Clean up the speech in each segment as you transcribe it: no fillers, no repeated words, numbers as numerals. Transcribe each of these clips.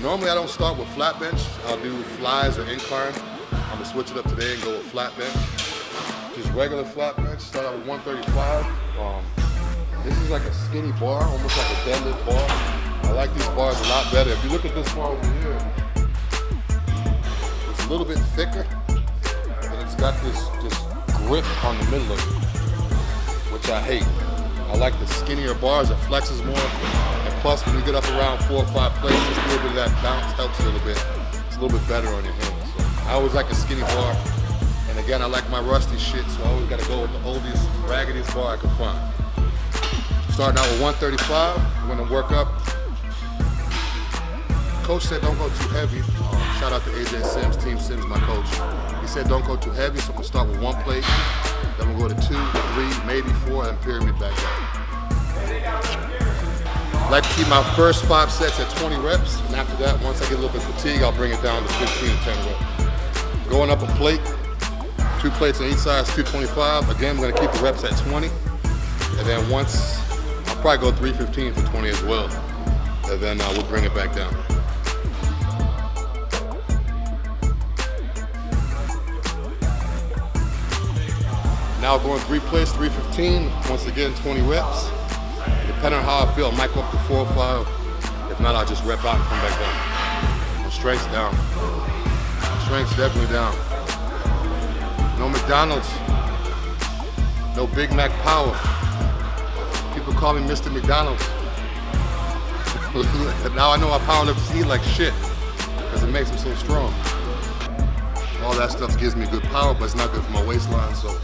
Normally I don't start with flat bench. I'll do flies or incline. I'm gonna switch it up today and go with flat bench. Just regular flat bench, start out with 135. This is like a skinny bar, almost like a deadlift bar. I like these bars a lot better. If you look at this bar over here, it's a little bit thicker, and it's got this grip on the middle of it, which I hate. I like the skinnier bars, it flexes more, and plus when you get up around 4 or 5 plates, just a little bit of that bounce helps a little bit. It's a little bit better on your hands. So I always like a skinny bar, and again, I like my rusty shit, so I always gotta go with the oldest, raggediest bar I can find. Starting out with 135, I'm gonna work up. Coach said don't go too heavy. Shout out to AJ Sims, Team Sims, my coach. He said don't go too heavy, so I'm gonna start with 1 plate, then we'll go to 2, 3, maybe 4, and pyramid back down. I like to keep my first 5 sets at 20 reps, and after that, once I get a little bit fatigued, I'll bring it down to 15 and 10 reps. Going up a plate, 2 plates on each side is 225. Again, we're gonna keep the reps at 20, and then once, I'll probably go 315 for 20 as well, and then we'll bring it back down. Now going 3 plates, 315, once again 20 reps. Depending on how I feel, I might go up to 4 or 5. If not, I'll just rep out and come back down. My strength's down. Strength's definitely down. No McDonald's, no Big Mac power. People call me Mr. McDonald's. Now I know how powerlifters eat like shit, because it makes them so strong. All that stuff gives me good power, but it's not good for my waistline, so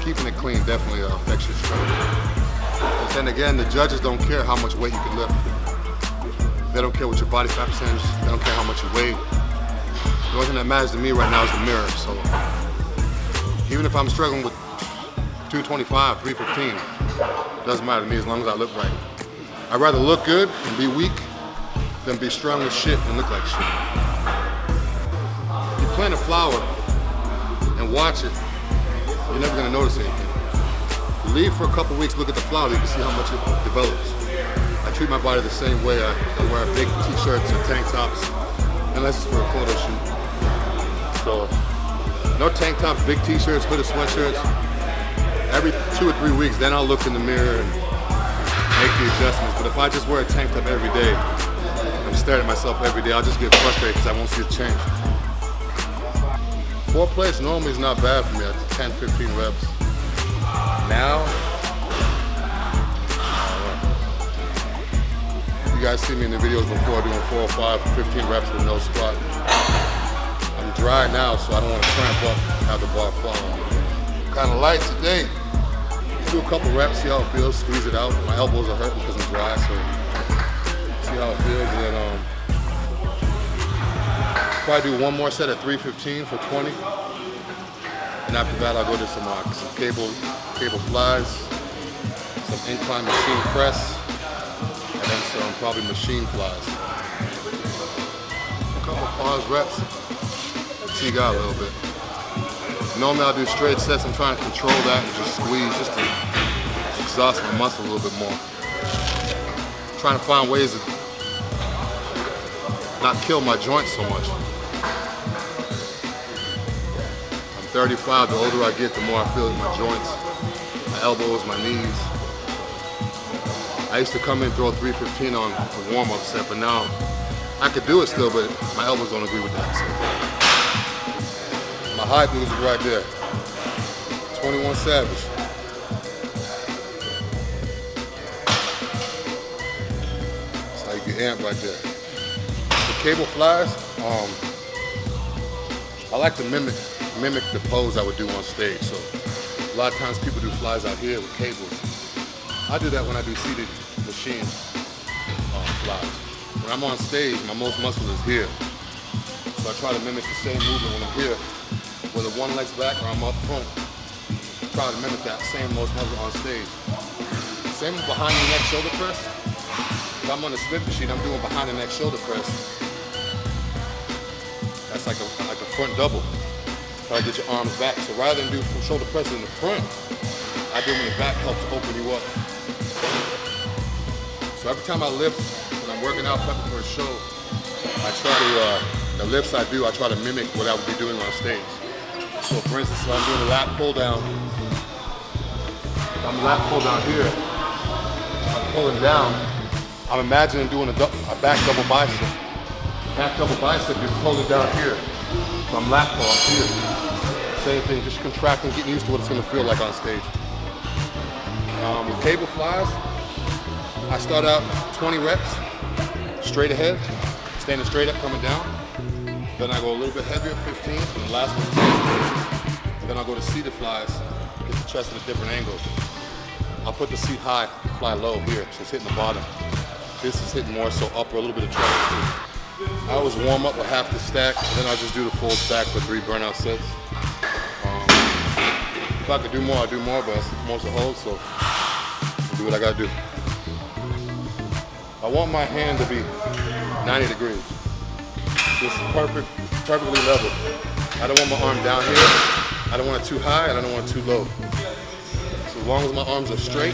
keeping it clean definitely affects your strength. But then again, the judges don't care how much weight you can lift. They don't care what your body fat percentage, they don't care how much you weigh. The only thing that matters to me right now is the mirror, so even if I'm struggling with 225, 315, it doesn't matter to me as long as I look right. I'd rather look good and be weak than be strong as shit and look like shit. If you plant a flower and watch it, you're never gonna notice anything. Leave for a couple weeks, look at the flower, you can see how much it develops. I treat my body the same way. I wear big t-shirts or tank tops, unless it's for a photo shoot. So, no tank tops, big t-shirts, hooded sweatshirts. Every 2 or 3 weeks, then I'll look in the mirror and make the adjustments. But if I just wear a tank top every day, I'm staring at myself every day, I'll just get frustrated because I won't see a change. 4 plates normally is not bad for me at 10, 15 reps. Now, you guys see me in the videos before doing 4 or 5, 15 reps with no squat. I'm dry now, so I don't want to cramp up and have the bar fall. Kind of light today. Do a couple reps, see how it feels, squeeze it out. My elbows are hurting because I'm dry, so see how it feels, and then probably do 1 more set at 315 for 20. And after that, I'll go to some cable flies, some incline machine press, and then some probably machine flies. A couple pause reps, fatigue out a little bit. Normally I'll do straight sets. I'm trying to control that and just squeeze, just to exhaust my muscle a little bit more. I'm trying to find ways to not kill my joints so much. 35, the older I get, the more I feel in my joints, my elbows, my knees. I used to come in and throw 315 on a warm-up set, but now I could do it still, but my elbows don't agree with that. So. My high moves is right there. 21 Savage. That's how you get amped right there. The cable flies, I like to mimic the pose I would do on stage. So a lot of times people do flies out here with cables. I do that when I do seated machine flies. When I'm on stage, my most muscle is here. So I try to mimic the same movement when I'm here, whether one leg's back or I'm up front. Try to mimic that same most muscle on stage. Same behind the neck shoulder press. If I'm on the split machine, I'm doing behind the neck shoulder press. That's like a front double. Try to get your arms back. So rather than do shoulder press in the front, I do them in the back, helps open you up. So every time I lift I'm working out, prepping for a show, I try to, the lifts I do, I try to mimic what I would be doing on stage. So for instance, if I'm doing a lat pull down, if I'm lat pull down here, I'm pulling down, I'm imagining doing a back double bicep. Back double bicep, you're pulling down here. So I'm lat pull, I'm here. Same thing, just contracting, getting used to what it's gonna feel like on stage. With cable flies, I start out 20 reps, straight ahead, standing straight up, coming down. Then I go a little bit heavier, 15, and the last one 10. Then I'll go to seated flies, get the chest at a different angle. I'll put the seat high, fly low here, so it's hitting the bottom. This is hitting more so upper, a little bit of trebles too. I always warm up with half the stack, and then I'll just do the full stack for 3 burnout sets. If I could do more, I'd do more, but it's most of the hold, so I'll do what I gotta do. I want my hand to be 90 degrees. Just perfectly level. I don't want my arm down here. I don't want it too high, and I don't want it too low. So as long as my arms are straight,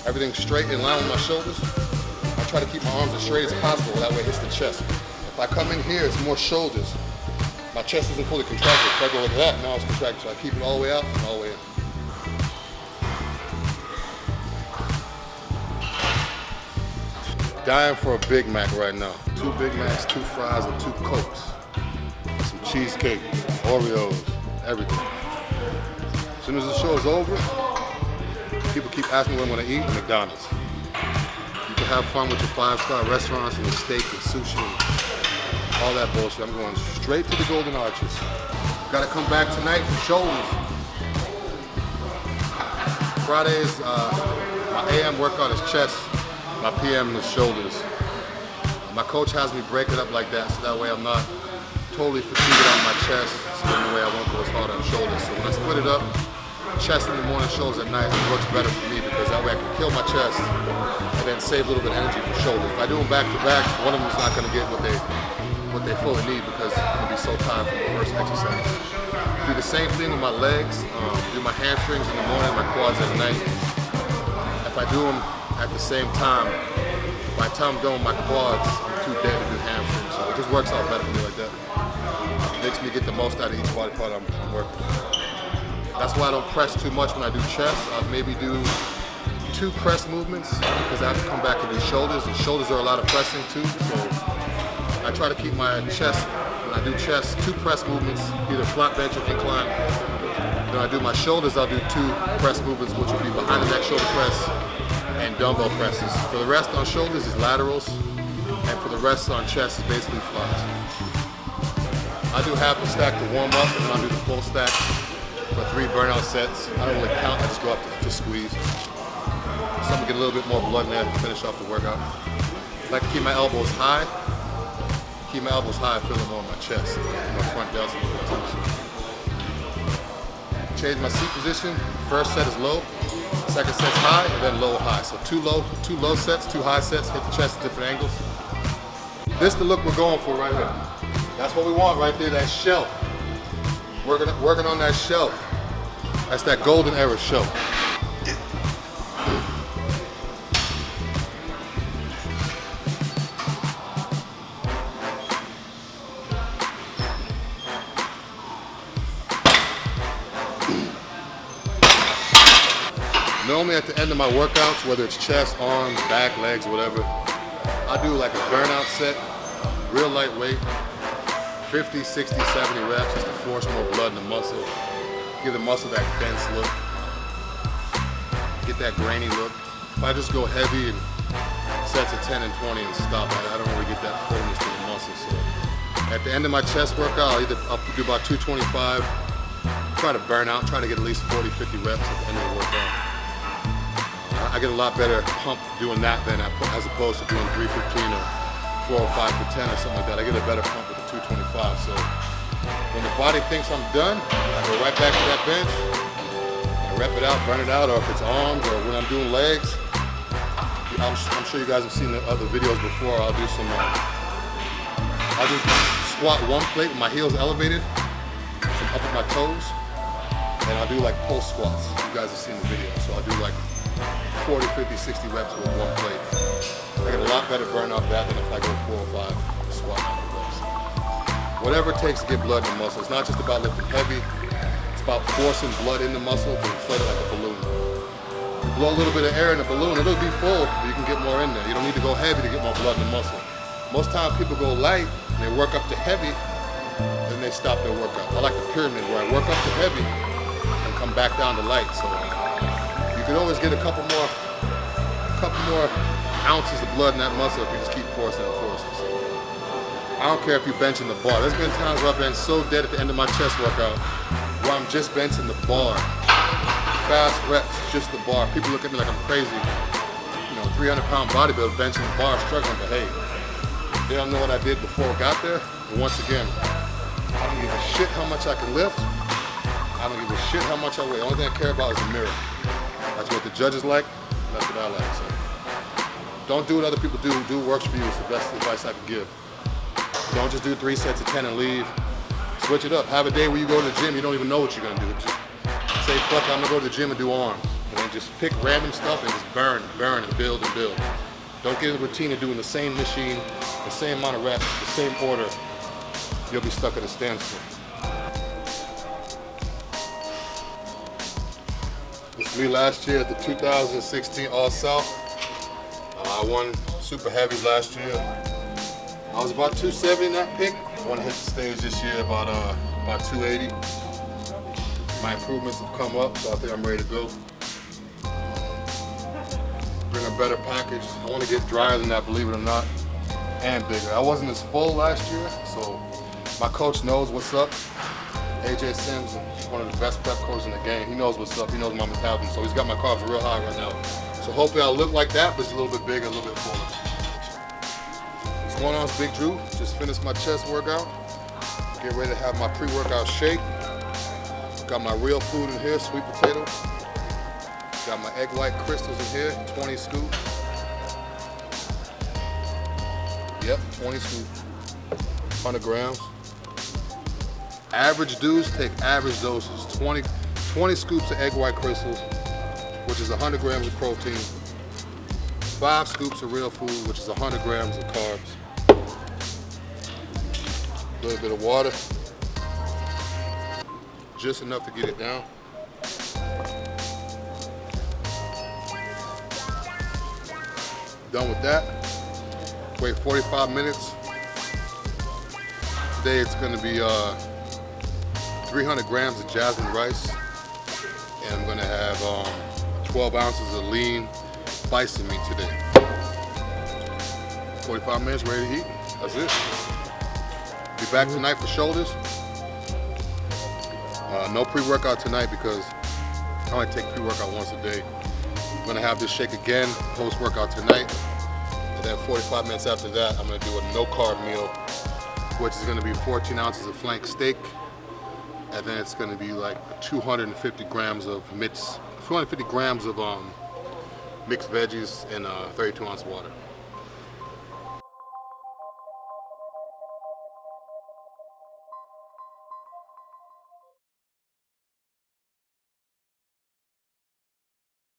everything's straight in line with my shoulders, I try to keep my arms as straight as possible, that way it hits the chest. If I come in here, it's more shoulders. My chest isn't fully contracted. If I go like that, now it's contracted. So I keep it all the way out and all the way in. Dying for a Big Mac right now. 2 Big Macs, 2 fries, and 2 Cokes. Some cheesecake, Oreos, everything. As soon as the show is over, people keep asking me what I'm gonna eat, McDonald's. You can have fun with your 5-star restaurants and your steak and sushi and all that bullshit. I'm going straight to the Golden Arches. Gotta come back tonight for shoulders. Fridays, my AM workout is chest. My PM is shoulders. My coach has me break it up like that, so that way I'm not totally fatigued on my chest, so in the way I won't go as hard on shoulders. So when I split it up, chest in the morning, shoulders at night, it works better for me because that way I can kill my chest and then save a little bit of energy for shoulders. If I do them back to back, one of them is not going to get what they fully need because I'm going to be so tired from the first exercise. Do the same thing with my legs, do my hamstrings in the morning, my quads at night. If I do them at the same time, by the time I'm done with my quads, I'm too dead to do hamstrings. So it just works out better for me like that. It makes me get the most out of each body part I'm working. That's why I don't press too much when I do chest. I'll maybe do 2 press movements because I have to come back and do shoulders, and shoulders are a lot of pressing too. So I try to keep my chest, when I do chest, 2 press movements, either flat bench or incline. Then I do my shoulders, I'll do 2 press movements, which will be behind the neck shoulder press and dumbbell presses. For the rest on shoulders is laterals, and for the rest on chest is basically flies. I do half a stack to warm up, and then I'll do the full stack for 3 burnout sets. I don't really count, I just go up to squeeze. So I'm gonna get a little bit more blood in there to finish off the workout. I like to keep my elbows high. Keep my elbows high, I feel them more in my chest, my front delts a little bit too. Change my seat position. First set is low, second set's high, and then low, high. So 2 low sets, 2 high sets, hit the chest at different angles. This is the look we're going for right here. That's what we want right there, that shelf. Working on that shelf. That's that golden era shelf. Normally at the end of my workouts, whether it's chest, arms, back, legs, whatever, I do like a burnout set, real lightweight, 50, 60, 70 reps just to force more blood in the muscle, give the muscle that dense look, get that grainy look. If I just go heavy and sets of 10 and 20 and stop, I don't really get that fullness to the muscle. So at the end of my chest workout, I'll do about 225, try to burn out, try to get at least 40, 50 reps at the end of the workout. I get a lot better pump doing that than as opposed to doing 315 or 405 for 10 or something like that. I get a better pump with the 225. So when the body thinks I'm done, I go right back to that bench, I rep it out, burn it out, or if it's arms or when I'm doing legs, I'm sure you guys have seen the other videos before. I'll do some, I'll just squat 1 plate with my heels elevated, some up at my toes, and I'll do like pulse squats. You guys have seen the video. So I'll do like 40, 50, 60 reps with 1 plate. I get a lot better burn off that than if I go 4 or 5 squat reps. Whatever it takes to get blood in the muscle. It's not just about lifting heavy. It's about forcing blood in the muscle to inflate it like a balloon. You blow a little bit of air in the balloon, it'll be full, but you can get more in there. You don't need to go heavy to get more blood in the muscle. Most times people go light and they work up to heavy, then they stop their workout. I like the pyramid where I work up to heavy and come back down to light. So you can always get a couple more ounces of blood in that muscle if you just keep forcing and forcing. So I don't care if you're benching the bar. There's been times where I've been so dead at the end of my chest workout where I'm just benching the bar. Fast reps, just the bar. People look at me like I'm crazy. 300-pound bodybuilder benching the bar, struggling, but hey, they don't know what I did before I got there. And once again, I don't give a shit how much I can lift. I don't give a shit how much I weigh. The only thing I care about is the mirror. That's what the judges like, and that's what I like. So don't do what other people do. Do what works for you. It's the best advice I can give. Don't just do 3 sets of 10 and leave. Switch it up. Have a day where you go to the gym, you don't even know what you're gonna do. Just say, fuck it, I'm gonna go to the gym and do arms. And then just pick random stuff and just burn and build and build. Don't get in the routine of doing the same machine, the same amount of reps, the same order. You'll be stuck at a standstill. This was me last year at the 2016 All South. I won super heavies last year. I was about 270 in that pick. I want to hit the stage this year about 280. My improvements have come up, so I think I'm ready to go. Bring a better package. I want to get drier than that, believe it or not, and bigger. I wasn't as full last year, so my coach knows what's up. AJ Sims, one of the best prep coaches in the game. He knows what's up. He knows my metabolism, so he's got my carbs real high right now. So hopefully I'll look like that, but it's a little bit bigger, a little bit fuller. What's going on? It's Big Drew. Just finished my chest workout. Get ready to have my pre-workout shake. Got my real food in here, sweet potato. Got my egg white crystals in here, 20 scoops. Yep, 20 scoops, 100 grams. Average dudes take average doses, 20 scoops of egg white crystals, which is 100 grams of protein, 5 scoops of real food, which is 100 grams of carbs, a little bit of water, just enough to get it down. Done with that. Wait 45 minutes. Today it's going to be 300 grams of jasmine rice, and I'm going to have 12 ounces of lean bison meat today. 45 minutes, ready to eat. That's it. Be back tonight for shoulders. No pre-workout tonight because I only take pre-workout once a day. I'm going to have this shake again post-workout tonight. And then 45 minutes after that, I'm going to do a no-carb meal, which is going to be 14 ounces of flank steak. And then it's going to be like 250 grams of mixed veggies and 32 ounce water.